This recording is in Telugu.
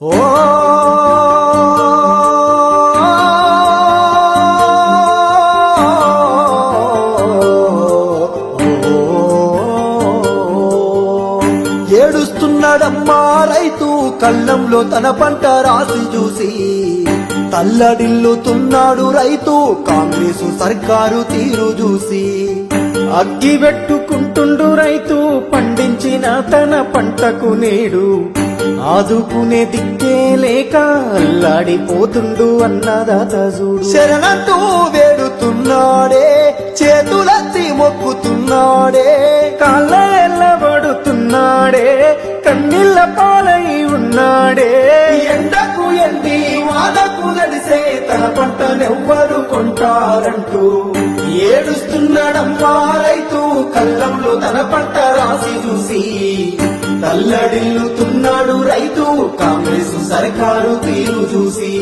ఓ ఏడుస్తున్నాడమ్మా రైతు కళ్ళంలో తన పంట రాసి చూసి తల్లడిల్లుతున్నాడు రైతు కాంగ్రెసు సర్కారు తీరు చూసి అగ్గి పెట్టుకుంటుండు రైతు పండించిన తన పంటకు నేడు ఆదుకునే దిక్కే లేక అల్లాడిపోతుండు అన్నదాత చూడు. శరణంటూ వేడుతున్నాడే చేతులెత్తి మొక్కుతున్నాడే కాళ్ళ ఎల్లబడుతున్నాడే కన్నీళ్ళ పాలై ఉన్నాడే. ఎండకు ఎండి వానకు నడిసే తన పంటనెవ్వరు కొంటారంటూ ఏడుస్తున్నాడమ్మా రైతు కళ్ళంలో తన పంట రాసి చూసి తల్లడిల్లుతున్నాడు రైతు కాంగ్రెసు సర్కారు తీరు చూసి.